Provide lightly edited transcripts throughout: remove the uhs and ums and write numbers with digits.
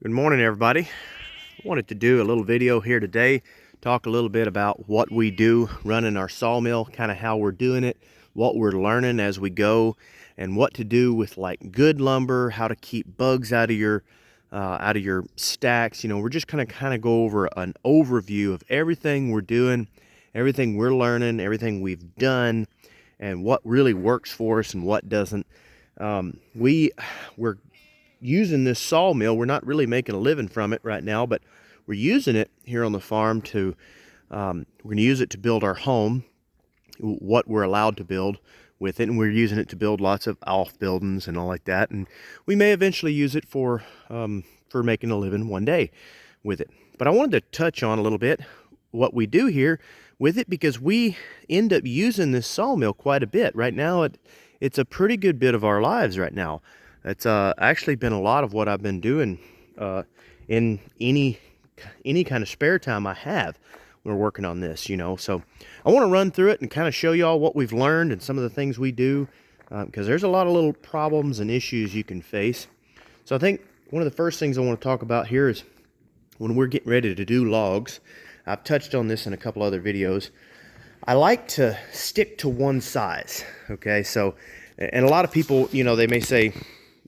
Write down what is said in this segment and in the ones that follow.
Good morning, everybody. I wanted to do a little video here today, talk a little bit about what we do running our sawmill, kind of how we're doing it, what we're learning as we go, and what to do with like good lumber, how to keep bugs out of your stacks. You know, we're just gonna kind of go over an overview of everything we're doing, everything we're learning, everything we've done, and what really works for us and what doesn't. We're using this sawmill. We're not really making a living from it right now, but we're using it here on the farm to, we're going to use it to build our home, what we're allowed to build with it, and we're using it to build lots of off buildings and all like that. And we may eventually use it for making a living one day with it. But I wanted to touch on a little bit what we do here with it, because we end up using this sawmill quite a bit. Right now, it's a pretty good bit of our lives right now. It's actually been a lot of what I've been doing in any kind of spare time I have. We're working on this, you know. So I want to run through it and kind of show y'all what we've learned and some of the things we do, because there's a lot of little problems and issues you can face. So I think one of the first things I want to talk about here is when we're getting ready to do logs. I've touched on this in a couple other videos. I like to stick to one size, okay? So, and a lot of people, you know, they may say,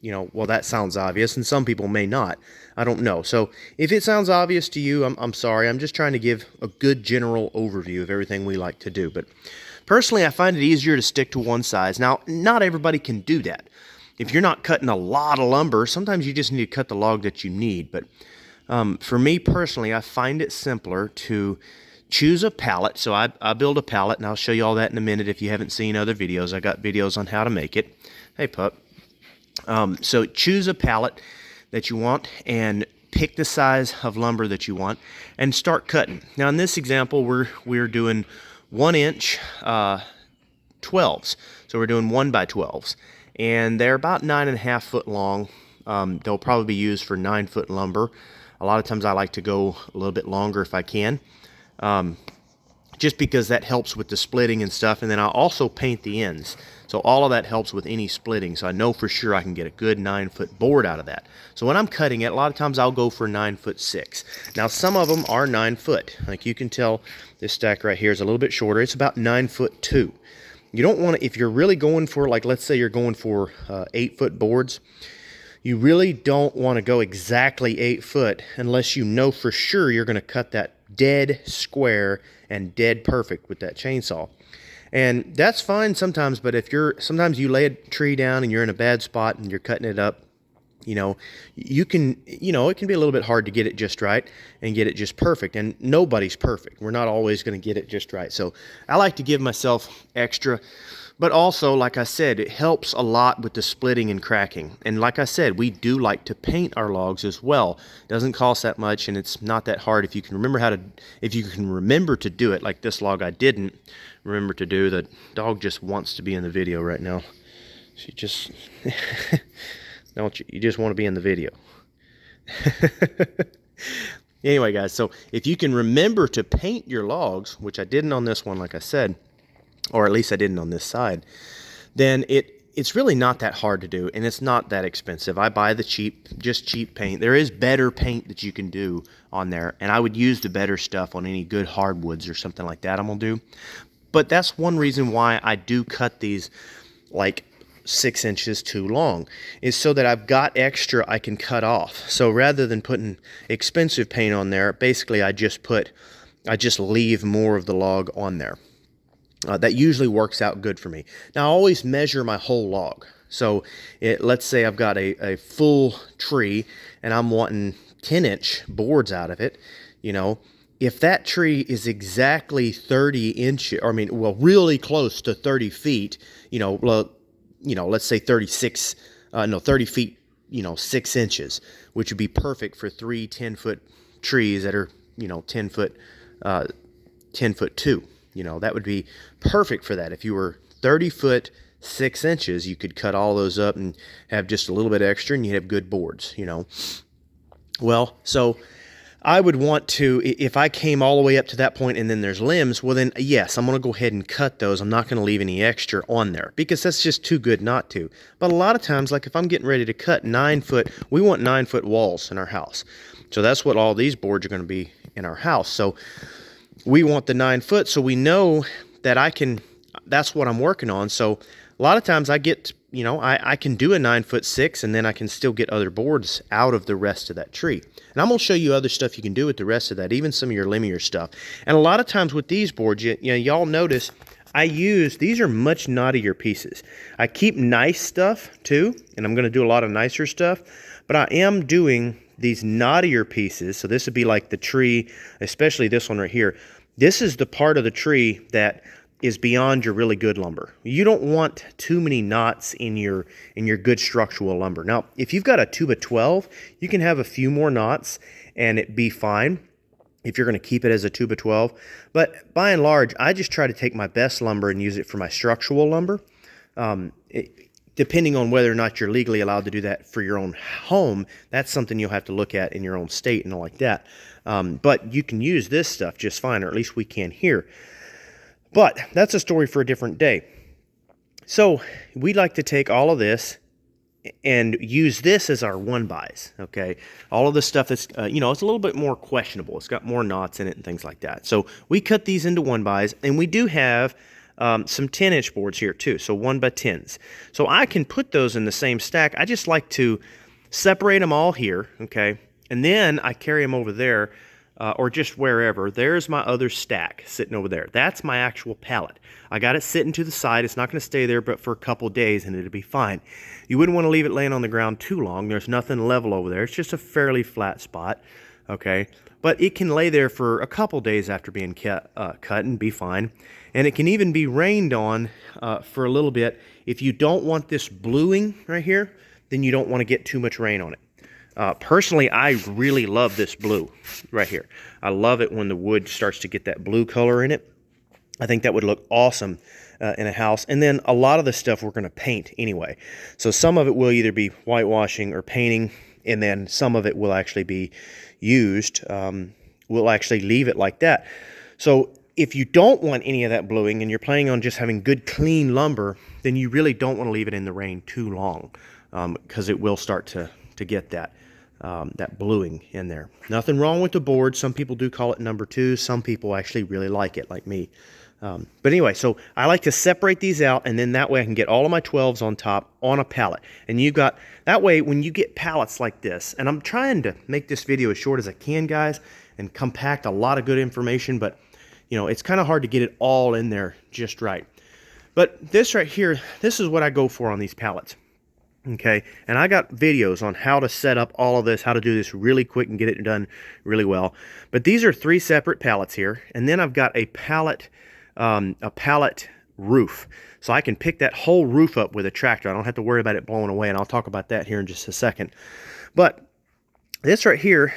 you know, well, that sounds obvious, and some people may not. I don't know. So if it sounds obvious to you, I'm sorry. I'm just trying to give a good general overview of everything we like to do. But personally, I find it easier to stick to one size. Now, not everybody can do that. If you're not cutting a lot of lumber, sometimes you just need to cut the log that you need. But for me personally, I find it simpler to choose a pallet. So I build a pallet, and I'll show you all that in a minute if you haven't seen other videos. I got videos on how to make it. Hey, pup. So choose a pallet that you want and pick the size of lumber that you want and start cutting. Now in this example, we're doing 1 inch 12s. So we're doing 1 by 12s, and they're about 9.5 foot long. They'll probably be used for 9-foot lumber. A lot of times I like to go a little bit longer if I can, just because that helps with the splitting and stuff. And then I'll also paint the ends. So all of that helps with any splitting. So I know for sure I can get a good 9-foot board out of that. So when I'm cutting it, a lot of times I'll go for 9'6". Now some of them are 9 foot. Like you can tell this stack right here is a little bit shorter. It's about 9'2". You don't want to, if you're really going for, like, let's say you're going for 8-foot boards, you really don't want to go exactly 8 foot unless you know for sure you're going to cut that dead square and dead perfect with that chainsaw. And that's fine sometimes, but if sometimes you lay a tree down and you're in a bad spot and you're cutting it up, you know, it can be a little bit hard to get it just right and get it just perfect. And nobody's perfect. We're not always going to get it just right. So I like to give myself extra. But also, like I said, it helps a lot with the splitting and cracking. And like I said, we do like to paint our logs as well. It doesn't cost that much, and it's not that hard if you can remember to do it. Like this log I didn't remember to do. The dog just wants to be in the video right now. She just you just want to be in the video. Anyway, guys, so if you can remember to paint your logs, which I didn't on this one, like I said, or at least I didn't on this side, then it's really not that hard to do, and it's not that expensive. I buy the cheap paint. There is better paint that you can do on there, and I would use the better stuff on any good hardwoods or something like that I'm gonna do. But that's one reason why I do cut these like 6 inches too long, is so that I've got extra I can cut off. So rather than putting expensive paint on there, basically I just leave more of the log on there. That usually works out good for me. Now, I always measure my whole log. So let's say I've got a full tree and I'm wanting 10-inch boards out of it. You know, if that tree is exactly 30 inches, or really close to 30 feet, let's say 30 feet, 6 inches, which would be perfect for 3 10-foot trees that are, 10 foot 2. That would be perfect for that. If you were 30 foot 6 inches, you could cut all those up and have just a little bit extra, and you'd have good boards. Well, so I would want to, if I came all the way up to that point and then there's limbs, well then yes, I'm going to go ahead and cut those. I'm not going to leave any extra on there because that's just too good not to. But a lot of times, like if I'm getting ready to cut 9 foot, we want 9 foot walls in our house. So that's what all these boards are going to be in our house. So we want the 9 foot, so we know that that's what I'm working on. So a lot of times I get, I can do a 9'6", and then I can still get other boards out of the rest of that tree. And I'm going to show you other stuff you can do with the rest of that, even some of your linear stuff. And a lot of times with these boards, y'all notice these are much knottier pieces. I keep nice stuff too, and I'm going to do a lot of nicer stuff, but I am doing these knottier pieces. So this would be like the tree, especially this one right here. This is the part of the tree that is beyond your really good lumber. You don't want too many knots in your good structural lumber. Now, if you've got a 2x12, you can have a few more knots and it be fine if you're going to keep it as a 2x12. But by and large, I just try to take my best lumber and use it for my structural lumber. Depending on whether or not you're legally allowed to do that for your own home, that's something you'll have to look at in your own state and all like that. But you can use this stuff just fine, or at least we can here. But that's a story for a different day. So we like to take all of this and use this as our 1-bys, okay? All of the stuff that's, it's a little bit more questionable. It's got more knots in it and things like that. So we cut these into 1-bys, and we do have some 10-inch boards here too, so 1x10s. So I can put those in the same stack. I just like to separate them all here, okay? And then I carry them over there, or just wherever. There's my other stack sitting over there. That's my actual pallet. I got it sitting to the side. It's not going to stay there but for a couple days, and it'll be fine. You wouldn't want to leave it laying on the ground too long. There's nothing level over there. It's just a fairly flat spot, okay? But it can lay there for a couple days after being cut and be fine. And it can even be rained on for a little bit. If you don't want this bluing right here, then you don't want to get too much rain on it. Personally, I really love this blue right here. I love it when the wood starts to get that blue color in it. I think that would look awesome in a house. And then a lot of the stuff we're going to paint anyway. So some of it will either be whitewashing or painting, and then some of it will actually be used. We'll actually leave it like that. So if you don't want any of that bluing and you're planning on just having good clean lumber, then you really don't want to leave it in the rain too long, because it will start to get that bluing in there. Nothing wrong with the board. Some people do call it number 2. Some people actually really like it, like me. But anyway, so I like to separate these out, and then that way I can get all of my 12s on top on a pallet. And you got that way when you get pallets like this, and I'm trying to make this video as short as I can, guys, and compact a lot of good information, but it's kind of hard to get it all in there just right. But this right here, this is what I go for on these pallets. Okay, and I got videos on how to set up all of this, how to do this really quick and get it done really well. But these are 3 separate pallets here, and then I've got a pallet roof. So I can pick that whole roof up with a tractor. I don't have to worry about it blowing away, and I'll talk about that here in just a second. But this right here,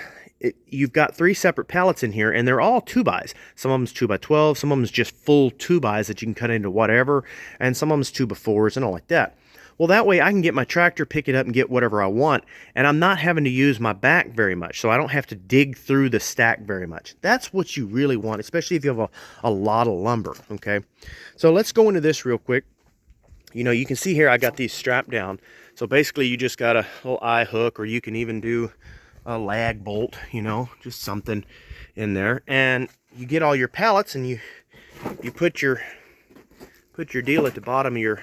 you've got 3 separate pallets in here, and they're all 2-bys. Some of them's 2x12, some of them's just full 2-bys that you can cut into whatever, and some of them's 2x4s and all like that. Well, that way I can get my tractor, pick it up, and get whatever I want, and I'm not having to use my back very much, so I don't have to dig through the stack very much. That's what you really want, especially if you have a lot of lumber, okay? So let's go into this real quick. You can see here I got these strapped down. So basically you just got a little eye hook, or you can even do a lag bolt, just something in there. And you get all your pallets, and you put your deal at the bottom of your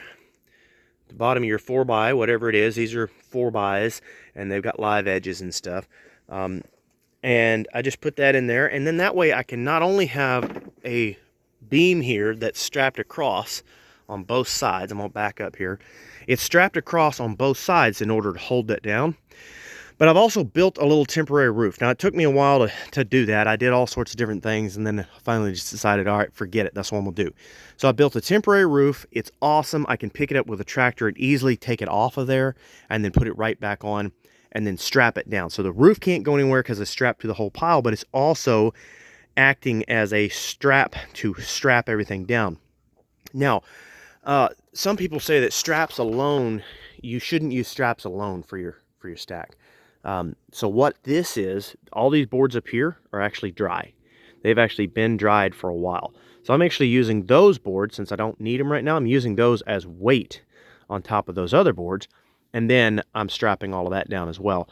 4-by, whatever it is. These are 4-bys, and they've got live edges and stuff. And I just put that in there, and then that way I can not only have a beam here that's strapped across on both sides. I'm going to back up here. It's strapped across on both sides in order to hold that down. But I've also built a little temporary roof. Now, it took me a while to do that. I did all sorts of different things, and then finally just decided, all right, forget it. That's what I'm going to do. So I built a temporary roof. It's awesome. I can pick it up with a tractor and easily take it off of there and then put it right back on and then strap it down. So the roof can't go anywhere because it's strapped to the whole pile, but it's also acting as a strap to strap everything down. Now, some people say that straps alone, you shouldn't use straps alone for your stack. So what this is, all these boards up here are actually dry. They've actually been dried for a while. So I'm actually using those boards, since I don't need them right now, I'm using those as weight on top of those other boards. And then I'm strapping all of that down as well.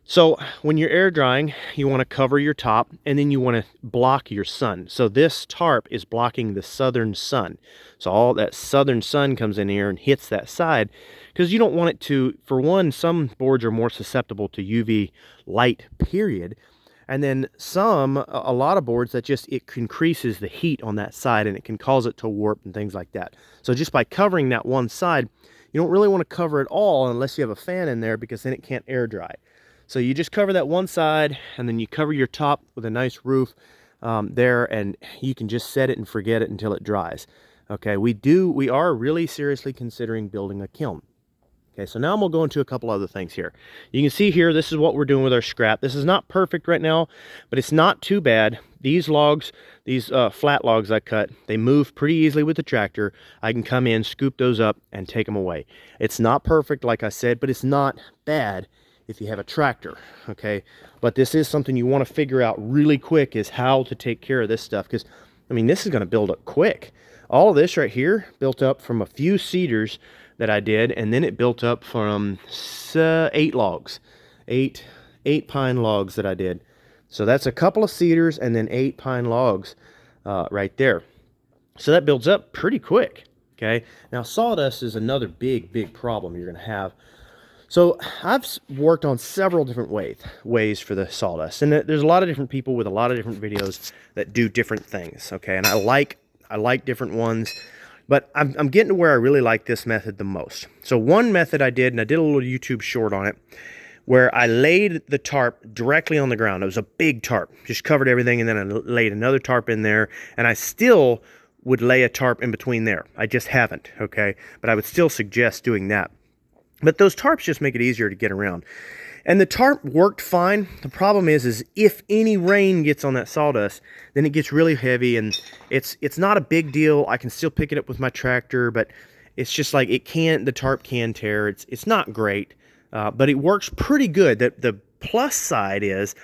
So when you're air drying, you want to cover your top, and then you want to block your sun. So this tarp is blocking the southern sun. So all that southern sun comes in here and hits that side, because you don't want it to, for one, some boards are more susceptible to UV light, period. And then a lot of boards that it increases the heat on that side, and it can cause it to warp and things like that. So just by covering that one side, you don't really want to cover it all unless you have a fan in there, because then it can't air dry. So you just cover that one side, and then you cover your top with a nice roof there, and you can just set it and forget it until it dries. Okay, we are really seriously considering building a kiln. Okay, so now I'm gonna go into a couple other things here. You can see here, this is what we're doing with our scrap. This is not perfect right now, but it's not too bad. These logs, these flat logs I cut, they move pretty easily with the tractor. I can come in, scoop those up, and take them away. It's not perfect, like I said, but it's not bad if you have a tractor, okay? But this is something you want to figure out really quick, is how to take care of this stuff, because, I mean, this is going to build up quick. All of this right here built up from a few cedars that I did, and then it built up from 8 logs, eight pine logs that I did. So that's a couple of cedars and then 8 pine logs right there. So that builds up pretty quick, okay? Now sawdust is another big problem you're gonna have. So I've worked on several different ways for the sawdust, and there's a lot of different people with a lot of different videos that do different things, okay? And I like different ones, but I'm getting to where I really like this method the most. So one method I did, and I did a little YouTube short on it, where I laid the tarp directly on the ground. It was a big tarp, just covered everything, and then I laid another tarp in there, and I still would lay a tarp in between there. I just haven't, okay? But I would still suggest doing that. But those tarps just make it easier to get around. And the tarp worked fine. The problem is if any rain gets on that sawdust, then it gets really heavy, and it's not a big deal. I can still pick it up with my tractor, but it's just like the tarp can tear. It's not great, but it works pretty good. The plus side is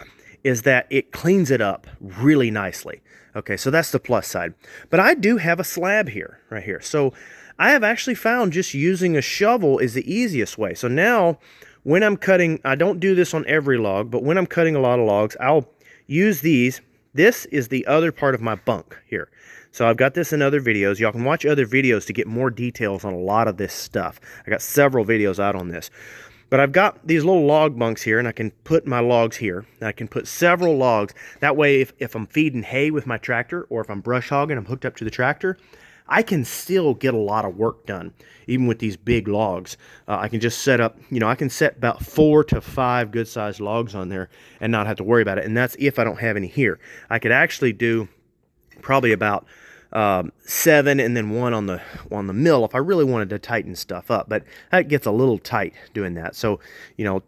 that it cleans it up really nicely. Okay, so that's the plus side. But I do have a slab here, right here. So I have actually found just using a shovel is the easiest way. So now when I'm cutting, I don't do this on every log, but when I'm cutting a lot of logs, I'll use these. This is the other part of my bunk here. So I've got this in other videos. Y'all can watch other videos to get more details on a lot of this stuff. I got several videos out on this. But I've got these little log bunks here, and I can put my logs here. And I can put several logs. That way, if I'm feeding hay with my tractor, or if I'm brush hogging, I'm hooked up to the tractor, I can still get a lot of work done, even with these big logs. I can just set up, I can set about 4 to 5 good-sized logs on there and not have to worry about it. And that's if I don't have any here. I could actually do probably about 7 and then 1 on the mill if I really wanted to tighten stuff up, but that gets a little tight doing that. So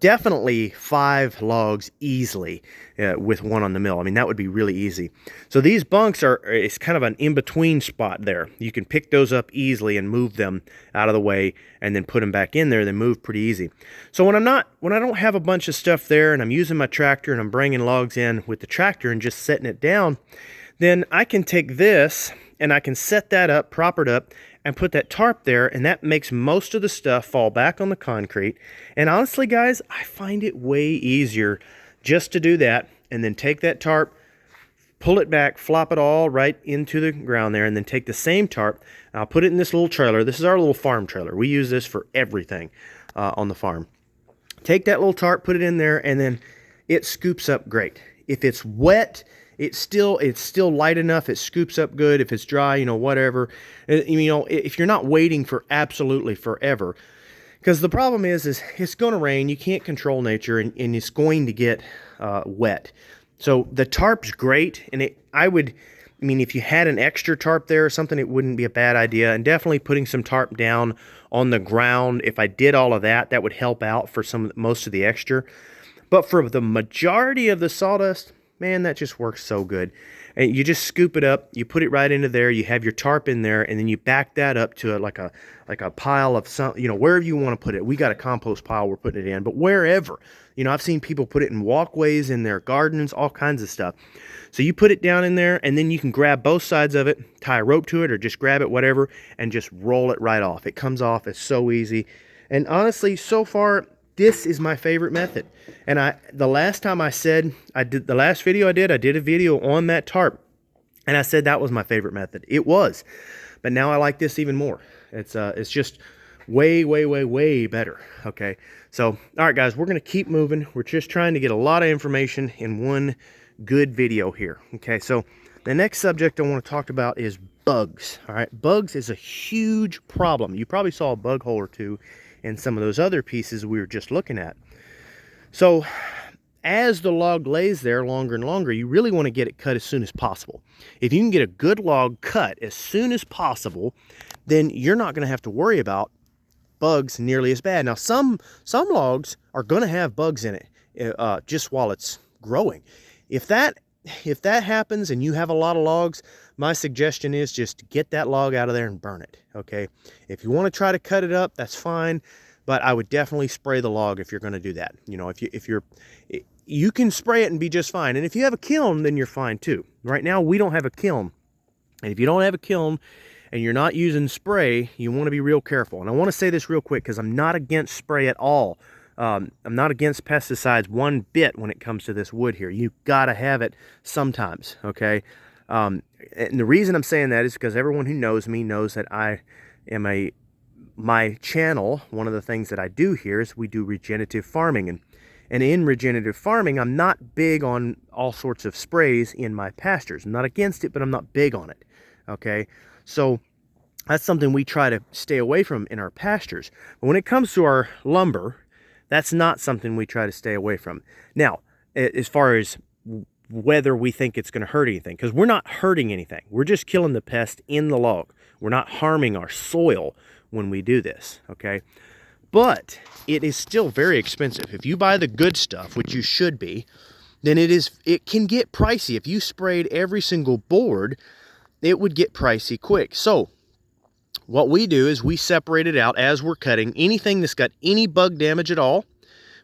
definitely 5 logs easily with 1 on the mill. I mean, that would be really easy. So these bunks it's kind of an in-between spot there. You can pick those up easily and move them out of the way, and then put them back in there. They move pretty easy. So when I don't have a bunch of stuff there, and I'm using my tractor and I'm bringing logs in with the tractor and just setting it down, then I can take this and I can set that up, prop it up, and put that tarp there, and that makes most of the stuff fall back on the concrete. And honestly, guys, I find it way easier just to do that, and then take that tarp, pull it back, flop it all right into the ground there, and then take the same tarp, and I'll put it in this little trailer. This is our little farm trailer. We use this for everything on the farm. Take that little tarp, put it in there, and then it scoops up great. If it's wet, it's still light enough. It scoops up good. If it's dry, whatever. If you're not waiting for absolutely forever, because the problem is it's going to rain. You can't control nature, and it's going to get wet. So the tarp's great, and if you had an extra tarp there or something, it wouldn't be a bad idea. And definitely putting some tarp down on the ground. If I did all of that, that would help out for most of the extra. But for the majority of the sawdust, man, that just works so good. And you just scoop it up, you put it right into there, you have your tarp in there, and then you back that up to like a pile of some, wherever you want to put it. We got a compost pile we're putting it in, but wherever. I've seen people put it in walkways, in their gardens, all kinds of stuff. So you put it down in there, and then you can grab both sides of it, tie a rope to it, or just grab it, whatever, and just roll it right off. It comes off. It's so easy. And honestly, so far, this is my favorite method. And the last time the last video I did a video on that tarp, and I said that was my favorite method. It was, but now I like this even more. It's just way, way, way, way better. Okay, so all right, guys, we're gonna keep moving. We're just trying to get a lot of information in one good video here. Okay, so the next subject I want to talk about is bugs. All right, bugs is a huge problem. You probably saw a bug hole or two in some of those other pieces we were just looking at. So as the log lays there longer and longer, you really want to get it cut as soon as possible. If you can get a good log cut as soon as possible, then you're not going to have to worry about bugs nearly as bad. Now, some logs are going to have bugs in it just while it's growing. If that happens and you have a lot of logs, my suggestion is just get that log out of there and burn it. Okay, if you want to try to cut it up, that's fine, but I would definitely spray the log if you're going to do that. You can spray it and be just fine. And if you have a kiln, then you're fine too. Right now, we don't have a kiln. And if you don't have a kiln and you're not using spray, you want to be real careful. And I want to say this real quick because I'm not against spray at all. I'm not against pesticides one bit when it comes to this wood here. You got to have it sometimes, okay? And the reason I'm saying that is because everyone who knows me knows that I am my channel, one of the things that I do here is we do regenerative farming. And in regenerative farming, I'm not big on all sorts of sprays in my pastures. I'm not against it, but I'm not big on it, okay? So that's something we try to stay away from in our pastures. But when it comes to our lumber, that's not something we try to stay away from. Now, as far as whether we think it's going to hurt anything, because we're not hurting anything. We're just killing the pest in the log. We're not harming our soil when we do this, okay? But it is still very expensive. If you buy the good stuff, which you should be, then it can get pricey. If you sprayed every single board, it would get pricey quick. So what we do is we separate it out as we're cutting. Anything that's got any bug damage at all,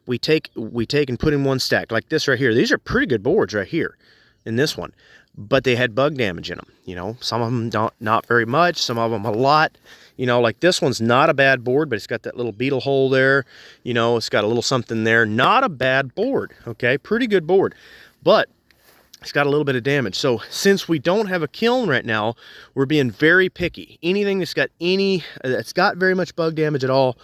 we take and put in one stack, like this right here. These are pretty good boards right here in this one, but they had bug damage in them. Some of them not very much, some of them a lot. Like this one's not a bad board, but it's got that little beetle hole there. It's got a little something there. Not a bad board, okay? Pretty good board, but it's got a little bit of damage. So since we don't have a kiln right now, we're being very picky. Anything that's got very much bug damage at all,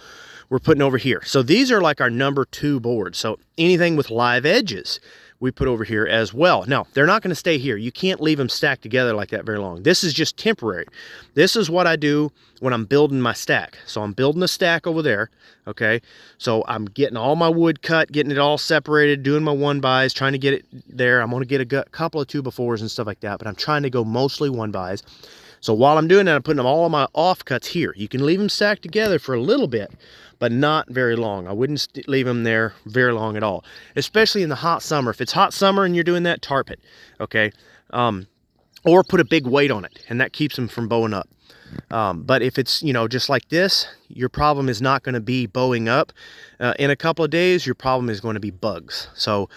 we're putting over here. So these are like our number 2 boards. So anything with live edges, we put over here as well. Now, they're not going to stay here. You can't leave them stacked together like that very long. This is just temporary. This is what I do when I'm building my stack. So I'm building a stack over there, okay? So I'm getting all my wood cut, getting it all separated, doing my 1-bys, trying to get it there. I'm going to get a couple of 2-befores and stuff like that, but I'm trying to go mostly 1-bys. So while I'm doing that, I'm putting all of my offcuts here. You can leave them stacked together for a little bit, but not very long. I wouldn't leave them there very long at all, especially in the hot summer. If it's hot summer and you're doing that, tarp it, okay? Or put a big weight on it, and that keeps them from bowing up. But if it's, just like this, your problem is not going to be bowing up. In a couple of days, your problem is going to be bugs. So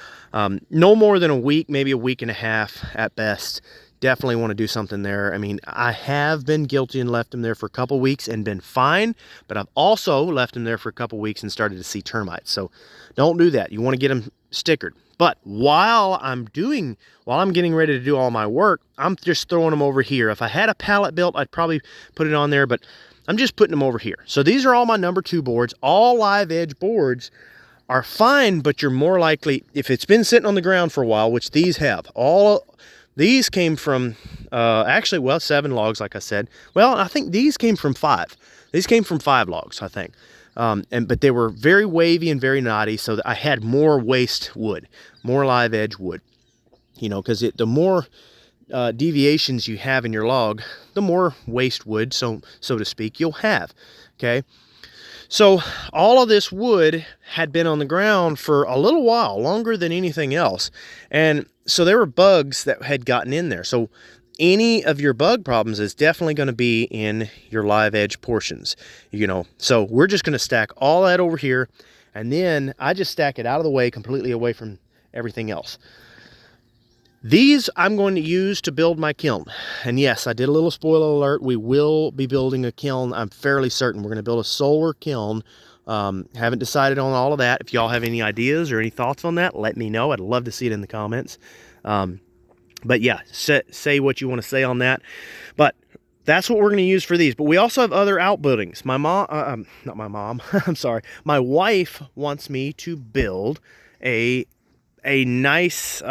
no more than a week, maybe a week and a half at best. Definitely want to do something there. I mean, I have been guilty and left them there for a couple weeks and been fine, but I've also left them there for a couple weeks and started to see termites. So don't do that. You want to get them stickered. But while I'm getting ready to do all my work, I'm just throwing them over here. If I had a pallet built, I'd probably put it on there, but I'm just putting them over here. So these are all my number 2 boards. All live edge boards are fine, but you're more likely, if it's been sitting on the ground for a while, which these have, these came from, 7 logs, like I said. Well, I think these came from 5. These came from 5 logs, I think. But they were very wavy and very knotty, so that I had more waste wood, more live edge wood. Because the more deviations you have in your log, the more waste wood, so to speak, you'll have. Okay. So all of this wood had been on the ground for a little while, longer than anything else. And so there were bugs that had gotten in there. So any of your bug problems is definitely going to be in your live edge portions, you know. So we're just going to stack all that over here, and then I just stack it out of the way, completely away from everything else. These I'm going to use to build my kiln. And yes, I did a little spoiler alert. We will be building a kiln. I'm fairly certain we're going to build a solar kiln. Haven't decided on all of that. If y'all have any ideas or any thoughts on that, let me know. I'd love to see it in the comments. But yeah, say what you want to say on that. But that's what we're going to use for these. But we also have other outbuildings. My mom, not my mom, I'm sorry. My wife wants me to build a nice,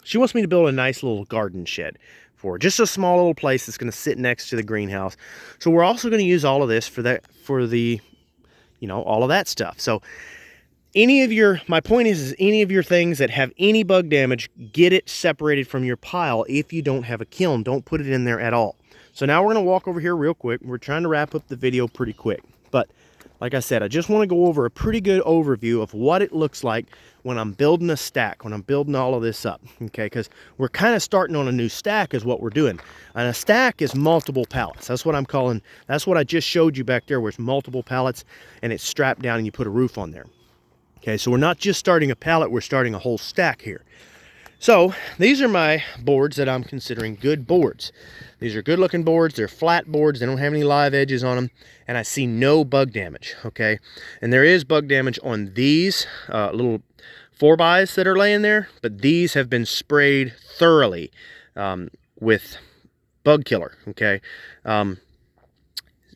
she wants me to build a nice little garden shed for her. Just a small little place that's going to sit next to the greenhouse. So we're also going to use all of this for the, you know, all of that stuff. So my point is any of your things that have any bug damage, get it separated from your pile. If you don't have a kiln, don't put it in there at all. So now we're going to walk over here real quick. We're trying to wrap up the video pretty quick. But like I said, I just want to go over a pretty good overview of what it looks like when I'm building a stack, when I'm building all of this up, okay? Because we're kind of starting on a new stack is what we're doing. And a stack is multiple pallets. That's what I'm calling, that's what I just showed you back there, where it's multiple pallets and it's strapped down and you put a roof on there. Okay, so we're not just starting a pallet, we're starting a whole stack here. So these are my boards that I'm considering good boards. These are good looking boards. They're flat boards. They don't have any live edges on them. And I see no bug damage, okay? And there is bug damage on these little 4x that are laying there, but these have been sprayed thoroughly with bug killer, okay?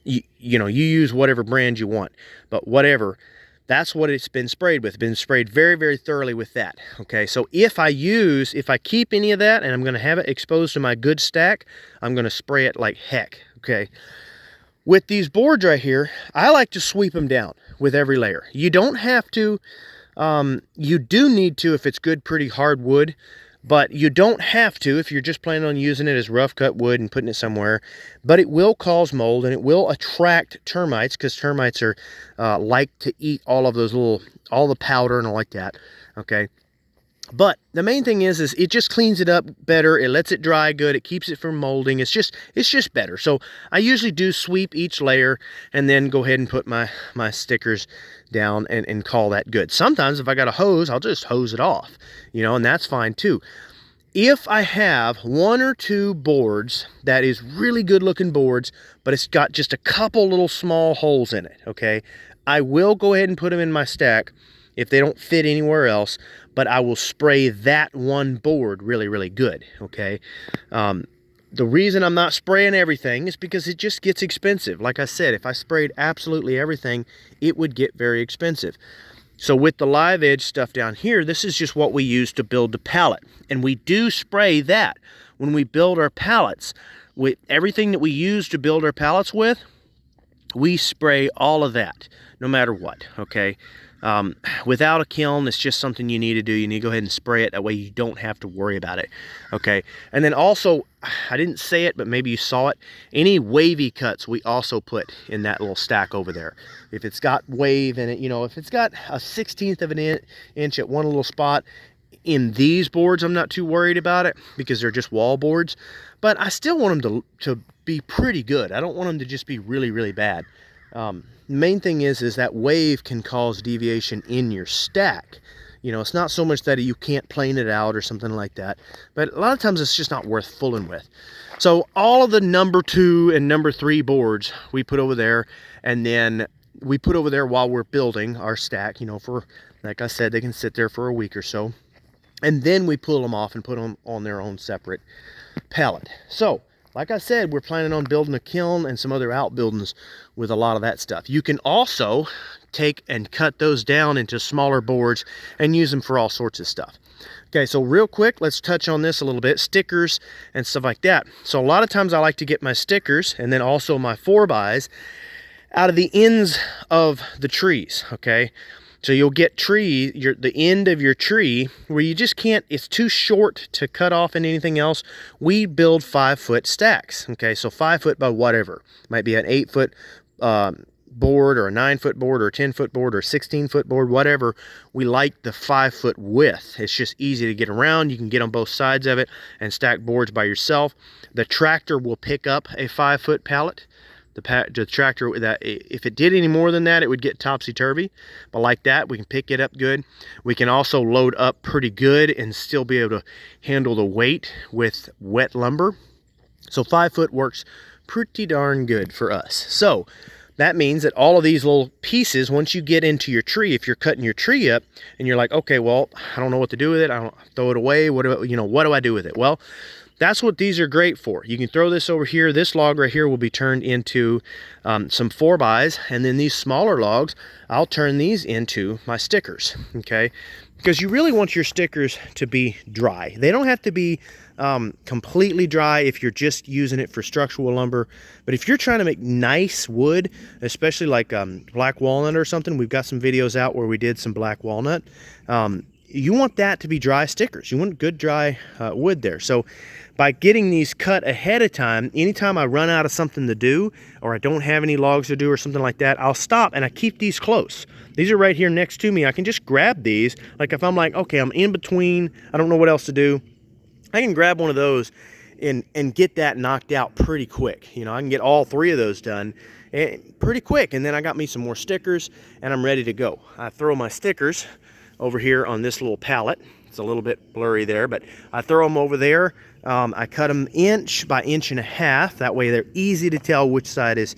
You know, you use whatever brand you want, but whatever. That's what it's been sprayed with. It's been sprayed very, very thoroughly with that. Okay, so if I keep any of that and I'm going to have it exposed to my good stack, I'm going to spray it like heck. Okay, with these boards right here, I like to sweep them down with every layer. You don't have to. You do need to if it's good, pretty hard wood. But you don't have to if you're just planning on using it as rough cut wood and putting it somewhere. But it will cause mold and it will attract termites, because termites are like to eat all of those all the powder and all like that. Okay. But the main thing is it just cleans it up better. It lets it dry good. It keeps it from molding. It's just better. So I usually do sweep each layer and then go ahead and put my stickers down and call that good. Sometimes if I got a hose, I'll just hose it off, you know, and that's fine too. If I have one or two boards that is really good looking boards, but it's got just a couple little small holes in it, okay, I will go ahead and put them in my stack if they don't fit anywhere else, but I will spray that one board really, really good, okay? The reason I'm not spraying everything is because it just gets expensive. Like I said, if I sprayed absolutely everything, it would get very expensive. So with the live edge stuff down here, this is just what we use to build the pallet. And we do spray that when we build our pallets. With everything that we use to build our pallets with, we spray all of that, no matter what, okay? Without a kiln, it's just something you need to do. You need to go ahead and spray it. That way you don't have to worry about it. Okay. And then also, I didn't say it, but maybe you saw it. Any wavy cuts we also put in that little stack over there. If it's got wave in it, you know, if it's got a 1/16 of an inch at one little spot, in these boards, I'm not too worried about it because they're just wall boards. But I still want them to be pretty good. I don't want them to just be really, really bad. Main thing is that wave can cause deviation in your stack. You know, it's not so much that you can't plane it out or something like that, but a lot of times it's just not worth fooling with. So all of the number 2 and number 3 boards we put over there, and then we put over there while we're building our stack, you know, for, like I said, they can sit there for a week or so. And then we pull them off and put them on their own separate pallet. So, like I said, we're planning on building a kiln and some other outbuildings with a lot of that stuff. You can also take and cut those down into smaller boards and use them for all sorts of stuff. Okay, so real quick, let's touch on this a little bit. Stickers and stuff like that. So a lot of times I like to get my stickers and then also my 4x out of the ends of the trees, okay? So you'll get the end of your tree where you just can't, it's too short to cut off in anything else. We build 5-foot stacks, okay? So 5 foot by whatever. Might be an 8 foot board or a 9-foot board or a 10-foot board or a 16-foot board, whatever, we like the 5-foot width. It's just easy to get around. You can get on both sides of it and stack boards by yourself. The tractor will pick up a 5-foot pallet. The tractor, that if it did any more than that, it would get topsy-turvy. But like that, we can pick it up good. We can also load up pretty good and still be able to handle the weight with wet lumber. So 5-foot works pretty darn good for us. So that means that all of these little pieces, once you get into your tree, if you're cutting your tree up and you're like, okay, well, I don't know what to do with it. I don't throw it away. What do I do with it? Well, that's what these are great for. You can throw this over here. This log right here will be turned into some 4x, and then these smaller logs, I'll turn these into my stickers, okay? Because you really want your stickers to be dry. They don't have to be completely dry if you're just using it for structural lumber. But if you're trying to make nice wood, especially like black walnut or something, we've got some videos out where we did some black walnut. You want that to be dry stickers. You want good dry wood there. So by getting these cut ahead of time, anytime I run out of something to do or I don't have any logs to do or something like that, I'll stop and I keep these close. These are right here next to me. I can just grab these. Like if I'm like, okay, I'm in between, I don't know what else to do, I can grab one of those and get that knocked out pretty quick. You know, I can get all 3 of those done pretty quick. And then I got me some more stickers and I'm ready to go. I throw my stickers over here on this little pallet. It's a little bit blurry there, but I throw them over there. I cut them 1 inch by 1.5 inches. That way they're easy to tell which side is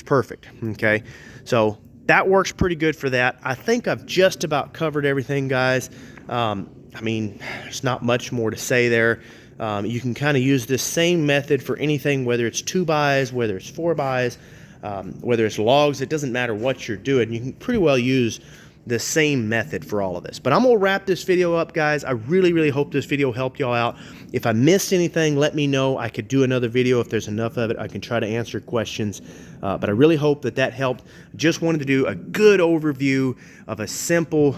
perfect, okay? So that works pretty good for that. I think I've just about covered everything, guys. I mean, there's not much more to say there. You can kind of use this same method for anything, whether it's 2x, whether it's 4x, whether it's logs. It doesn't matter what you're doing. You can pretty well use the same method for all of this. But I'm gonna wrap this video up, guys. I really hope this video helped y'all out. If I missed anything, let me know. I could do another video if there's enough of it. I can try to answer questions, but I really hope that helped. Just wanted to do a good overview of a simple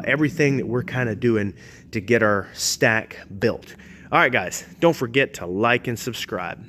everything that we're kind of doing to get our stack built. All right, guys, don't forget to like and subscribe.